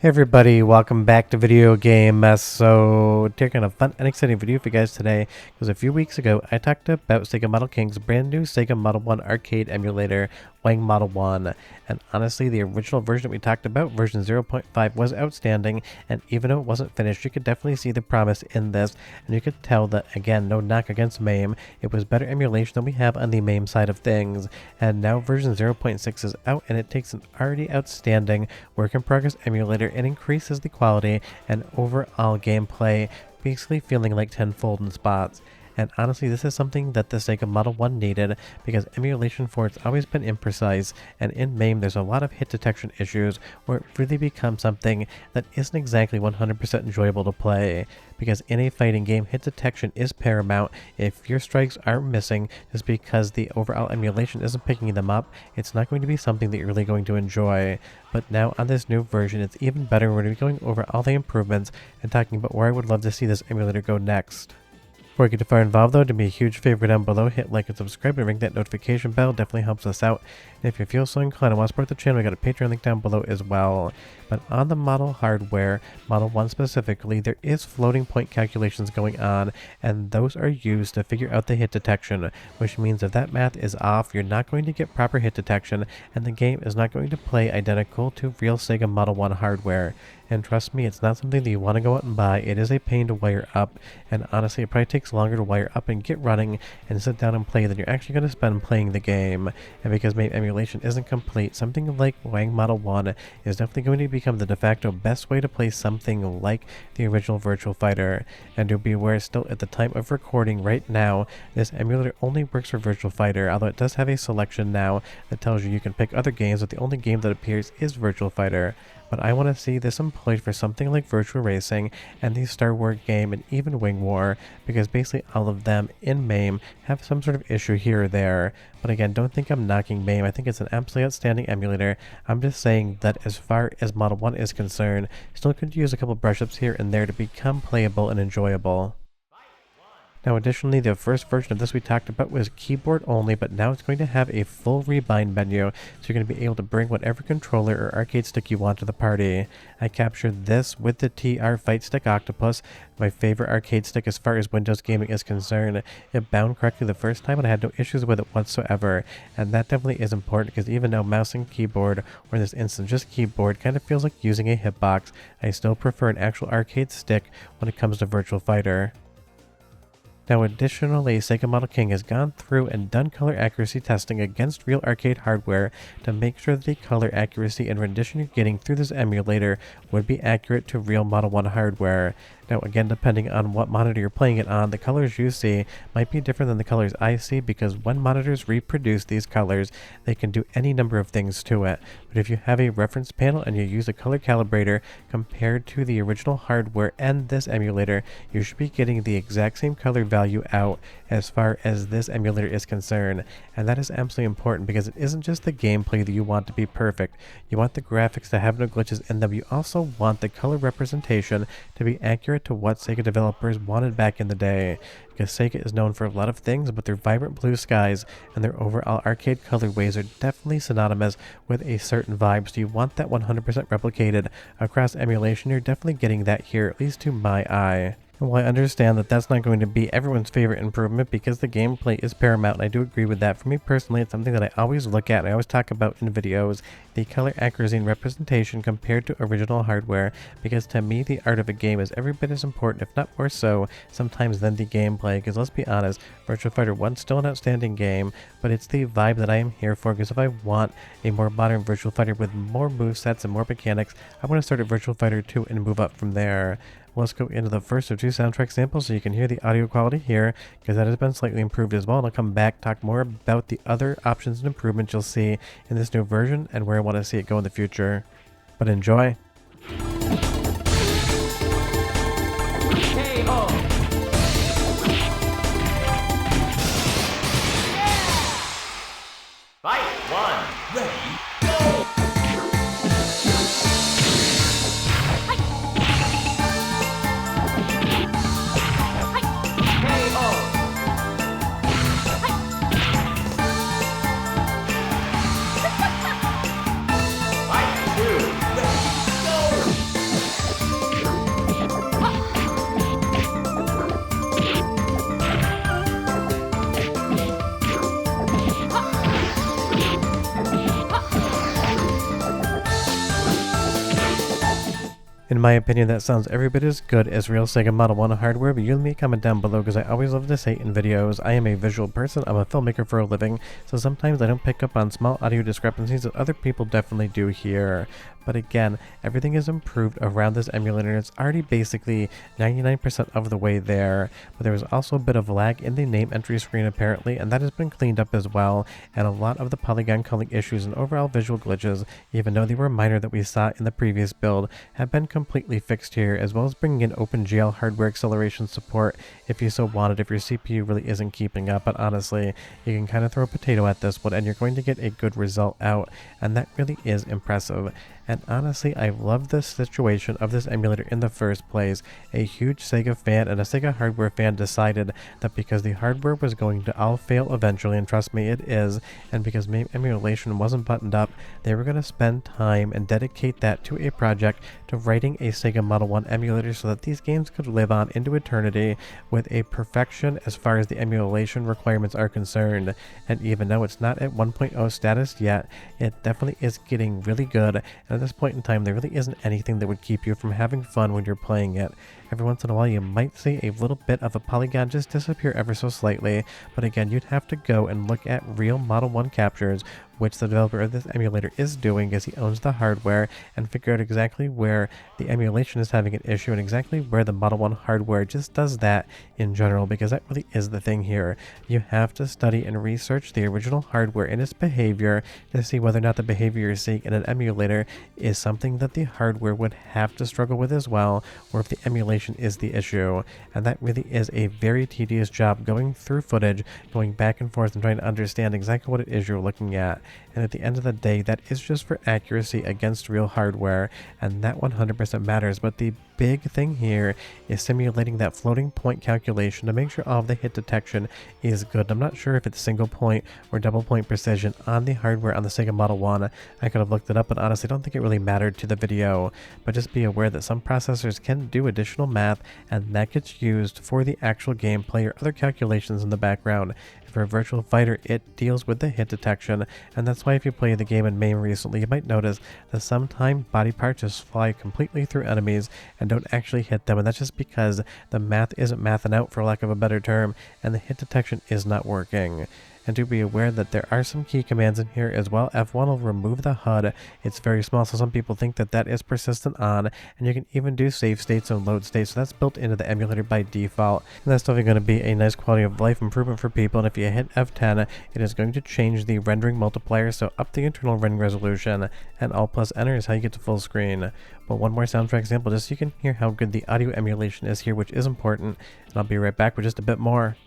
Hey everybody, welcome back to Video Game Mess. So, taking a fun and exciting video for you guys today, because a few weeks ago I talked about Sega Model King's brand new Sega Model 1 arcade emulator, WangModel 1. And honestly, the original version that we talked about, version 0.5, was outstanding, and even though it wasn't finished, you could definitely see the promise in this, and you could tell that, again, no knock against MAME, it was better emulation than we have on the MAME side of things. And now version 0.6 is out, and it takes an already outstanding work-in-progress emulator and increases the quality and overall gameplay, basically feeling like tenfold in spots. And honestly, this is something that the Sega Model 1 needed, because emulation for it's always been imprecise, and in MAME there's a lot of hit detection issues where it really becomes something that isn't exactly 100% enjoyable to play. Because in a fighting game, hit detection is paramount. If your strikes are missing just because the overall emulation isn't picking them up, it's not going to be something that you're really going to enjoy. But now on this new version, it's even better. We're going to be going over all the improvements and talking about where I would love to see this emulator go next. Before we get too far involved though, do me a huge favor down below, hit like and subscribe and ring that notification bell, definitely helps us out. And if you feel so inclined and want to support the channel, we got a Patreon link down below as well. But on the model hardware, Model 1 specifically, there is floating point calculations going on, and those are used to figure out the hit detection, which means if that math is off, you're not going to get proper hit detection, and the game is not going to play identical to real Sega Model 1 hardware. And trust me, it's not something that you want to go out and buy. It is a pain to wire up, and honestly, it probably takes longer to wire up and get running and sit down and play than you're actually going to spend playing the game. And because MAME emulation isn't complete, something like WangModel 1 is definitely going to become the de facto best way to play something like the original Virtua Fighter. And to be aware, still at the time of recording right now, this emulator only works for Virtua Fighter, although it does have a selection now that tells you can pick other games, but the only game that appears is Virtua Fighter. But I want to see this employed for something like Virtua Racing and the Star Wars game and even Wing War, because basically all of them in MAME have some sort of issue here or there. But again, don't think I'm knocking MAME. I think it's an absolutely outstanding emulator. I'm just saying that as far as Model 1 is concerned, still could use a couple brush-ups here and there to become playable and enjoyable. Now additionally, the first version of this we talked about was keyboard only, but now it's going to have a full rebind menu, so you're going to be able to bring whatever controller or arcade stick you want to the party. I captured this with the TR Fight Stick Octopus, my favorite arcade stick as far as Windows gaming is concerned. It bound correctly the first time and I had no issues with it whatsoever, and that definitely is important, because even though mouse and keyboard, or in this instance just keyboard, kind of feels like using a hitbox, I still prefer an actual arcade stick when it comes to Virtua Fighter. Now additionally, Sega Model King has gone through and done color accuracy testing against real arcade hardware to make sure that the color accuracy and rendition you're getting through this emulator would be accurate to real Model 1 hardware. Now again, depending on what monitor you're playing it on, the colors you see might be different than the colors I see, because when monitors reproduce these colors, they can do any number of things to it. But if you have a reference panel and you use a color calibrator compared to the original hardware and this emulator, you should be getting the exact same color value out as far as this emulator is concerned. And that is absolutely important, because it isn't just the gameplay that you want to be perfect. You want the graphics to have no glitches in them. You also want the color representation to be accurate to what Sega developers wanted back in the day, because Sega is known for a lot of things, but their vibrant blue skies and their overall arcade colorways are definitely synonymous with a certain vibe, so you want that 100% replicated across emulation. You're definitely getting that here, at least to my eye. And while I understand that that's not going to be everyone's favorite improvement, because the gameplay is paramount, and I do agree with that, for me personally it's something that I always look at and I always talk about in videos, the color accuracy and representation compared to original hardware, because to me the art of a game is every bit as important, if not more so, sometimes than the gameplay. Because let's be honest, Virtua Fighter 1's still an outstanding game, but it's the vibe that I am here for, because if I want a more modern Virtua Fighter with more movesets and more mechanics, I want to start at Virtua Fighter 2 and move up from there. Let's go into the first of two soundtrack samples so you can hear the audio quality here, because that has been slightly improved as well. And I'll come back, talk more about the other options and improvements you'll see in this new version and where I want to see it go in the future. But enjoy! Fight one! Ready? Go! Fight two! Ready? In my opinion, that sounds every bit as good as real Sega Model 1 hardware, but you let me comment down below because I always love to say in videos, I am a visual person, I'm a filmmaker for a living, so sometimes I don't pick up on small audio discrepancies that other people definitely do here. But again, everything is improved around this emulator and it's already basically 99% of the way there. But there was also a bit of lag in the name entry screen apparently, and that has been cleaned up as well. And a lot of the polygon culling issues and overall visual glitches, even though they were minor that we saw in the previous build, have been completely fixed here, as well as bringing in OpenGL hardware acceleration support if you so wanted, if your CPU really isn't keeping up. But honestly, you can kind of throw a potato at this one and you're going to get a good result out, and that really is impressive. And honestly, I love the situation of this emulator in the first place. A huge Sega fan and a Sega hardware fan decided that because the hardware was going to all fail eventually, and trust me, it is, and because MAME emulation wasn't buttoned up, they were going to spend time and dedicate that to a project to writing a Sega Model 1 emulator so that these games could live on into eternity with a perfection as far as the emulation requirements are concerned. And even though it's not at 1.0 status yet, it definitely is getting really good. And at this point in time, there really isn't anything that would keep you from having fun when you're playing it. Every once in a while, you might see a little bit of a polygon just disappear ever so slightly, but again, you'd have to go and look at real Model 1 captures, which the developer of this emulator is doing as he owns the hardware, and figure out exactly where the emulation is having an issue and exactly where the Model 1 hardware just does that in general, because that really is the thing here. You have to study and research the original hardware and its behavior to see whether or not the behavior you're seeing in an emulator is something that the hardware would have to struggle with as well, or if the emulation is the issue. And that really is a very tedious job, going through footage, going back and forth and trying to understand exactly what it is you're looking at. And at the end of the day, that is just for accuracy against real hardware, and that 100% matters. But the big thing here is simulating that floating point calculation to make sure all of the hit detection is good. I'm not sure if it's single point or double point precision on the hardware on the Sega Model 1. I could have looked it up, but honestly I don't think it really mattered to the video. But just be aware that some processors can do additional math, and that gets used for the actual gameplay or other calculations in the background. For Virtua Fighter, it deals with the hit detection, and that's why if you play the game in MAME recently, you might notice that sometimes body parts just fly completely through enemies and don't actually hit them, and that's just because the math isn't mathing out, for lack of a better term, and the hit detection is not working. And to be aware that there are some key commands in here as well. F1 will remove the HUD. It's very small, so some people think that that is persistent on, and you can even do save states and load states, so that's built into the emulator by default. And that's definitely going to be a nice quality of life improvement for people. And if you hit F10, it is going to change the rendering multiplier, so up the internal rendering resolution, and Alt plus Enter is how you get to full screen. But one more soundtrack example just so you can hear how good the audio emulation is here, which is important. And I'll be right back with just a bit more.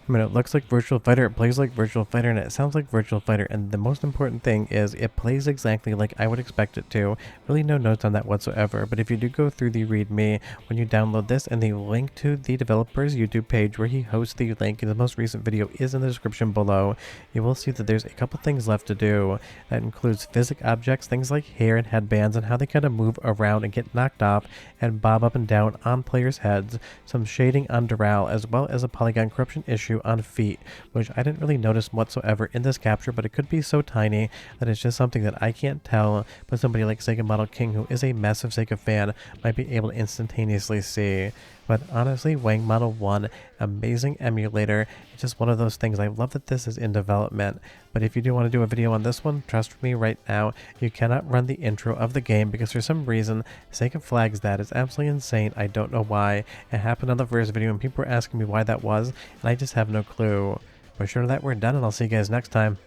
I mean, it looks like Virtua Fighter, it plays like Virtua Fighter, and it sounds like Virtua Fighter, and the most important thing is it plays exactly like I would expect it to. Really no notes on that whatsoever, but if you do go through the README, when you download this, and the link to the developer's YouTube page where he hosts the link in the most recent video is in the description below, you will see that there's a couple things left to do. That includes physic objects, things like hair and headbands, and how they kind of move around and get knocked off and bob up and down on players' heads, some shading on Doral, as well as a polygon corruption issue on feet, which I didn't really notice whatsoever in this capture, but it could be so tiny that it's just something that I can't tell, but somebody like Sega Model King, who is a massive Sega fan, might be able to instantaneously see. But honestly, WangModel 1, amazing emulator. It's just one of those things. I love that this is in development. But if you do want to do a video on this one, trust me right now, you cannot run the intro of the game because for some reason, Sega flags that. It's absolutely insane. I don't know why. It happened on the first video and people were asking me why that was, and I just have no clue. But sure that we're done, and I'll see you guys next time.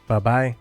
Bye-bye.